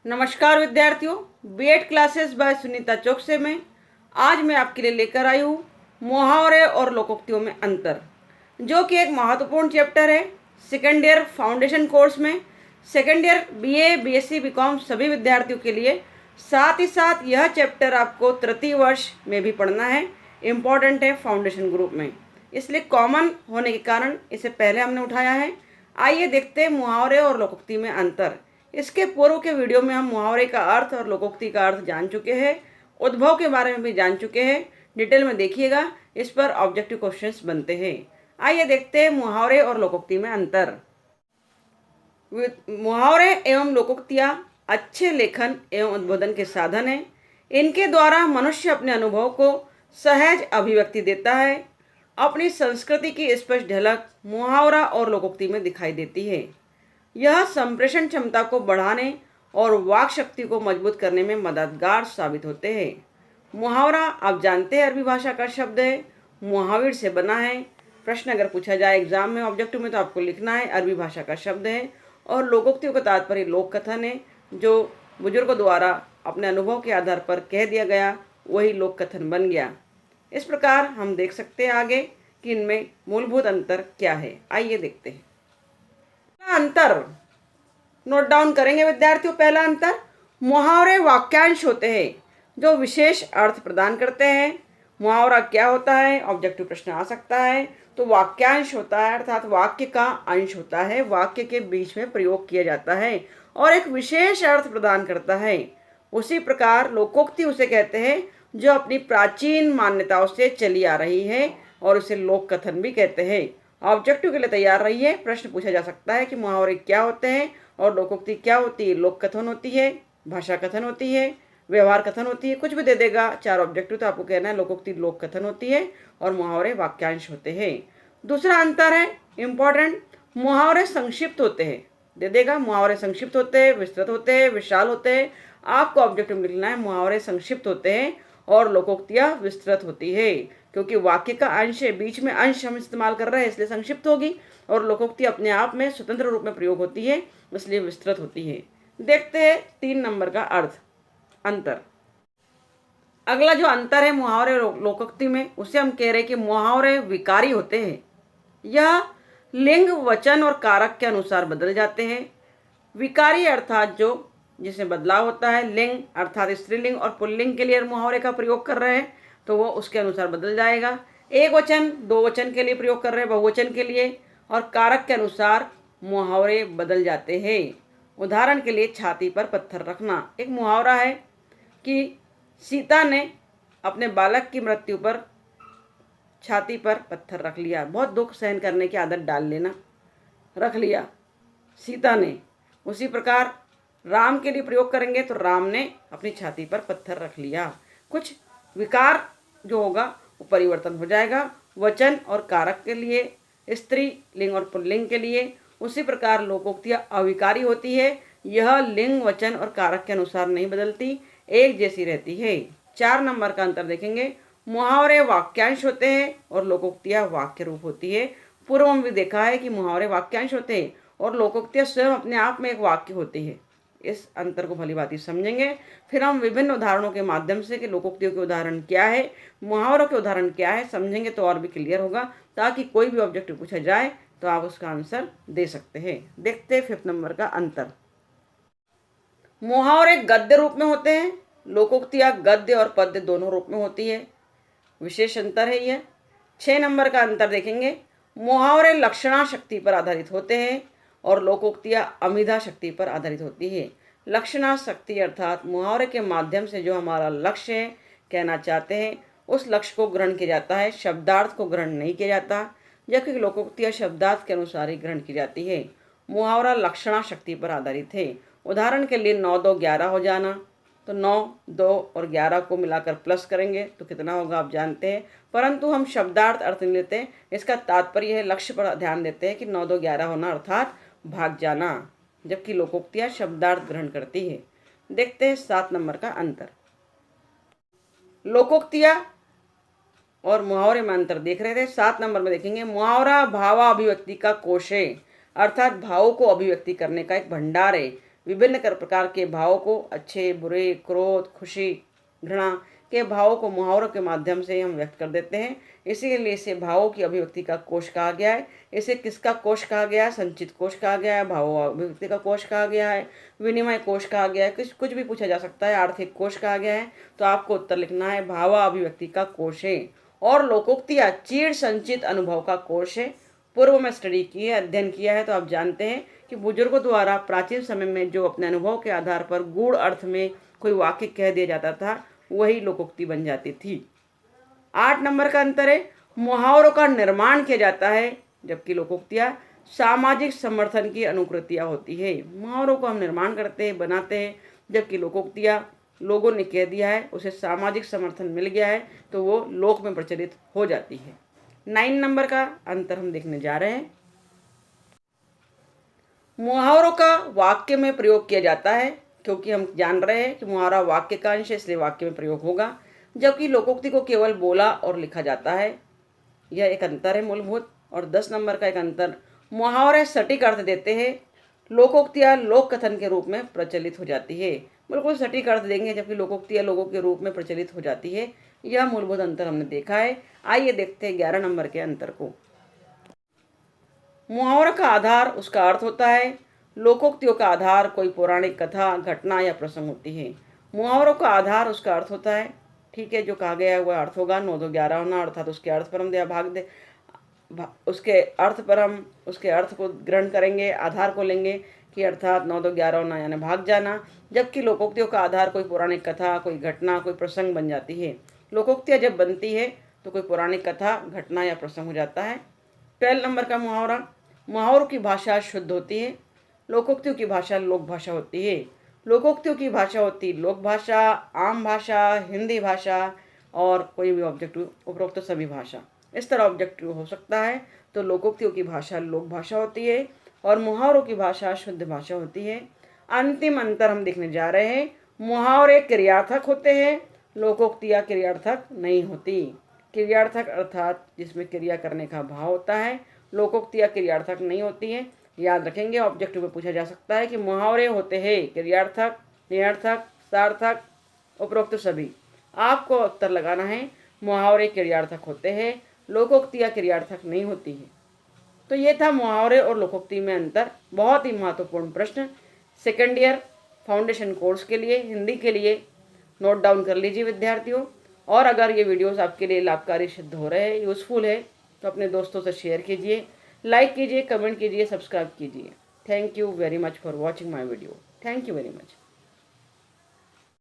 नमस्कार विद्यार्थियों, BEd classes by Sunita Chouksey में आज मैं आपके लिए लेकर आई हूँ मुहावरे और लोकोक्तियों में अंतर, जो कि एक महत्वपूर्ण चैप्टर है सेकेंड ईयर फाउंडेशन कोर्स में। Second year BA, BSc, BCom सभी विद्यार्थियों के लिए, साथ ही साथ यह चैप्टर आपको तृतीय वर्ष में भी पढ़ना है। इम्पॉर्टेंट है फाउंडेशन ग्रुप में, इसलिए कॉमन होने के कारण इसे पहले हमने उठाया है। आइए देखते हैं मुहावरे और लोकोक्ति में अंतर। इसके पूर्व के वीडियो में हम मुहावरे का अर्थ और लोकोक्ति का अर्थ जान चुके हैं, उद्भव के बारे में भी जान चुके हैं। डिटेल में देखिएगा, इस पर ऑब्जेक्टिव क्वेश्चंस बनते हैं। आइए देखते हैं मुहावरे और लोकोक्ति में अंतर। मुहावरे एवं लोकोक्तियाँ अच्छे लेखन एवं उद्बोधन के साधन हैं। इनके द्वारा मनुष्य अपने अनुभव को सहज अभिव्यक्ति देता है। अपनी संस्कृति की स्पष्ट झलक मुहावरा और लोकोक्ति में दिखाई देती है। यह संप्रेषण क्षमता को बढ़ाने और वाक शक्ति को मजबूत करने में मददगार साबित होते हैं। मुहावरा आप जानते हैं अरबी भाषा का शब्द है, मुहाविर से बना है। प्रश्न अगर पूछा जाए एग्जाम में ऑब्जेक्टिव में तो आपको लिखना है अरबी भाषा का शब्द है। और लोकोक्तियों का तात्पर्य लोक कथन है, जो बुजुर्गों द्वारा अपने अनुभव के आधार पर कह दिया गया, वही लोक कथन बन गया। इस प्रकार हम देख सकते हैं आगे कि इनमें मूलभूत अंतर क्या है। आइए देखते हैं। अंतर नोट डाउन करेंगे विद्यार्थियों। पहला अंतर, मुहावरे वाक्यांश होते हैं जो विशेष अर्थ प्रदान करते हैं। मुहावरा क्या होता है, ऑब्जेक्टिव प्रश्न आ सकता है। तो वाक्यांश होता है अर्थात वाक्य का अंश होता है, वाक्य के बीच में प्रयोग किया जाता है और एक विशेष अर्थ प्रदान करता है। उसी प्रकार लोकोक्ति उसे कहते हैं जो अपनी प्राचीन मान्यताओं से चली आ रही है और उसे लोक कथन भी कहते हैं। ऑब्जेक्टिव के लिए तैयार रहिए। प्रश्न पूछा जा सकता है कि मुहावरे क्या होते हैं और लोकोक्ति क्या होती है। लोक कथन होती है, भाषा कथन होती है, व्यवहार कथन होती है, कुछ भी दे देगा। 4 ऑब्जेक्टिव तो आपको कहना है लोकोक्ति लोक कथन होती है और मुहावरे वाक्यांश होते हैं। दूसरा अंतर है इम्पॉर्टेंट, मुहावरे संक्षिप्त होते हैं। दे देगा मुहावरे संक्षिप्त होते हैं, विस्तृत होते हैं, विशाल होते हैं। आपको ऑब्जेक्टिव में लिखना है मुहावरे संक्षिप्त होते हैं और लोकोक्तियाँ विस्तृत होती है, क्योंकि वाक्य का अंश है, बीच में अंश हम इस्तेमाल कर रहे हैं इसलिए संक्षिप्त होगी। और लोकोक्ति अपने आप में स्वतंत्र रूप में प्रयोग होती है इसलिए विस्तृत होती है। देखते हैं 3 नंबर का अर्थ अंतर। अगला जो अंतर है मुहावरे और लोकोक्ति में, उसे हम कह रहे हैं कि मुहावरे विकारी होते हैं। यह लिंग, वचन और कारक के अनुसार बदल जाते हैं। विकारी अर्थात जो जिसमें बदलाव होता है, लिंग अर्थात स्त्रीलिंग और पुल्लिंग के लिए मुहावरे का प्रयोग कर रहे हैं तो वो उसके अनुसार बदल जाएगा। एक वचन, 2 वचन के लिए प्रयोग कर रहे हैं, बहुवचन के लिए, और कारक के अनुसार मुहावरे बदल जाते हैं। उदाहरण के लिए छाती पर पत्थर रखना एक मुहावरा है कि सीता ने अपने बालक की मृत्यु पर छाती पर पत्थर रख लिया। बहुत दुख सहन करने की आदत डाल लेना, रख लिया सीता ने। उसी प्रकार राम के लिए प्रयोग करेंगे तो राम ने अपनी छाती पर पत्थर रख लिया। कुछ विकार जो होगा वो परिवर्तन हो जाएगा वचन और कारक के लिए, स्त्री लिंग और पुल्लिंग के लिए। उसी प्रकार लोकोक्तियाँ अविकारी होती है। यह लिंग, वचन और कारक के अनुसार नहीं बदलती, एक जैसी रहती है। 4 नंबर का अंतर देखेंगे। मुहावरे वाक्यांश होते हैं और लोकोक्तियाँ वाक्य रूप होती है। पूर्व में भी देखा है कि मुहावरे वाक्यांश होते हैं और लोकोक्तियाँ स्वयं अपने आप में एक वाक्य होती है। इस अंतर को भली भांति समझेंगे। फिर हम विभिन्न उदाहरणों के माध्यम से कि लोकोक्तियों के उदाहरण क्या है, मुहावरों के उदाहरण क्या है, समझेंगे तो और भी क्लियर होगा, ताकि कोई भी ऑब्जेक्टिव पूछा जाए तो आप उसका आंसर दे सकते हैं। देखते हैं 5 नंबर का अंतर। मुहावरे गद्य रूप में होते हैं, लोकोक्तियाँ गद्य और पद्य दोनों रूप में होती है। विशेष अंतर है यह। 6 नंबर का अंतर देखेंगे। मुहावरे लक्षणा शक्ति पर आधारित होते हैं और लोकोक्तियाँ अमिधा शक्ति पर आधारित होती है। लक्षणा शक्ति अर्थात मुहावरे के माध्यम से जो हमारा लक्ष्य है, कहना चाहते हैं, उस लक्ष्य को ग्रहण किया जाता है, शब्दार्थ को ग्रहण नहीं किया जाता। जबकि लोकोक्तियाँ शब्दार्थ के अनुसार ही ग्रहण की जाती है। मुहावरा लक्षणा शक्ति पर आधारित है। उदाहरण के लिए 9, 2, 11 हो जाना, तो 9, 2 और 11 को मिलाकर प्लस करेंगे तो कितना होगा आप जानते हैं, परंतु हम शब्दार्थ अर्थ नहीं लेते हैं। इसका तात्पर्य है लक्ष्य पर ध्यान देते हैं कि 9, 2, 11 होना अर्थात भाग जाना, जबकि लोकोक्तियाँ शब्दार्थ ग्रहण करती है। देखते हैं 7 नंबर का अंतर। लोकोक्तियाँ और मुहावरे में अंतर देख रहे थे। 7 नंबर में देखेंगे। मुहावरा भावाभिव्यक्ति का कोश है, अर्थात भावों को अभिव्यक्ति करने का एक भंडार है। विभिन्न प्रकार के भावों को, अच्छे, बुरे, क्रोध, खुशी, घृणा के भावों को मुहावरों के माध्यम से हम व्यक्त कर देते हैं। इसीलिए इसे भावों की अभिव्यक्ति का कोश कहा गया है। इसे किसका कोश कहा गया है? संचित कोश कहा गया है, भाव अभिव्यक्ति का कोश कहा गया है, विनिमय कोश कहा गया है, कुछ भी पूछा जा सकता है। आर्थिक कोश कहा गया है। तो आपको उत्तर लिखना है भाव अभिव्यक्ति का कोश है। और लोकोक्तियाँ चीड़ संचित अनुभव का कोश है। पूर्व में स्टडी की है, अध्ययन किया है, तो आप जानते हैं कि बुजुर्गों द्वारा प्राचीन समय में जो अपने अनुभव के आधार पर गूढ़ अर्थ में कोई वाक्य कह दिया जाता था, वही लोकोक्ति बन जाती थी। 8 नंबर का अंतर है, मुहावरों का निर्माण किया जाता है, जबकि लोकोक्तियाँ सामाजिक समर्थन की अनुकृतियाँ होती है। मुहावरों को हम निर्माण करते हैं, बनाते हैं, जबकि लोकोक्तियाँ लोगों ने कह दिया है, उसे सामाजिक समर्थन मिल गया है, तो वो लोक में प्रचलित हो जाती है। 9 नंबर का अंतर हम देखने जा रहे हैं। मुहावरों का वाक्य में प्रयोग किया जाता है, क्योंकि हम जान रहे हैं कि मुहावरा वाक्य का अंश है, इसलिए वाक्य में प्रयोग होगा, जबकि लोकोक्ति को केवल बोला और लिखा जाता है। यह एक अंतर है मूलभूत। और 10 नंबर का एक अंतर, मुहावरे सटीक अर्थ देते हैं, लोकोक्तियाँ लोक कथन के रूप में प्रचलित हो जाती है। बिल्कुल सटीक अर्थ देंगे, जबकि लोकोक्तियाँ लोगों के रूप में प्रचलित हो जाती है। यह मूलभूत अंतर हमने देखा है। आइए देखते हैं 11 नंबर के अंतर को। मुहावरा का आधार उसका अर्थ होता है, लोकोक्तियों का आधार कोई पौराणिक कथा, घटना या प्रसंग होती है। मुहावरों का आधार उसका अर्थ होता है, ठीक है, जो कहा गया है वह अर्थ होगा। 9 2 11 होना, अर्थात उसके अर्थ पर हम दे भाग दे उसके अर्थ पर हम उसके अर्थ को ग्रहण करेंगे, आधार को लेंगे कि अर्थात 9 2 11 होना यानी भाग जाना। जबकि लोकोक्तियों का आधार कोई पौराणिक कथा, कोई घटना, कोई प्रसंग बन जाती है। लोकोक्तियाँ जब बनती है तो कोई पौराणिक कथा, घटना या प्रसंग हो जाता है। 12 नंबर का मुहावरा, मुहावरों की भाषा शुद्ध होती है, लोकोक्तियों की भाषा लोक भाषा होती है। लोकोक्तियों की भाषा होती लोक भाषा, आम भाषा, हिंदी भाषा और कोई भी ऑब्जेक्टिव, उपरोक्त सभी भाषा। इस तरह ऑब्जेक्टिव हो सकता है। तो लोकोक्तियों की भाषा लोक भाषा होती है और मुहावरों की भाषा शुद्ध भाषा होती है। अंतिम अंतर हम देखने जा रहे हैं, मुहावरे क्रियार्थक होते हैं, लोकोक्तियाँ क्रियार्थक नहीं होती। क्रियार्थक अर्थात जिसमें क्रिया करने का भाव होता है, लोकोक्तियाँ क्रियार्थक नहीं होती हैं। याद रखेंगे, ऑब्जेक्टिव में पूछा जा सकता है कि मुहावरे होते हैं क्रियार्थक, निरर्थक, सार्थक, उपरोक्त सभी। आपको उत्तर लगाना है मुहावरे क्रियार्थक होते हैं, लोकोक्तियाँ क्रियार्थक नहीं होती है। तो ये था मुहावरे और लोकोक्ति में अंतर। बहुत ही महत्वपूर्ण प्रश्न सेकेंड ईयर फाउंडेशन कोर्स के लिए, हिंदी के लिए नोट डाउन कर लीजिए विद्यार्थियों। और अगर ये वीडियोस आपके लिए लाभकारी सिद्ध हो रहे हैं, यूज़फुल है, तो अपने दोस्तों से शेयर कीजिए, लाइक कीजिए, कमेंट कीजिए, सब्सक्राइब कीजिए। Thank you very much for watching my video. Thank you very much.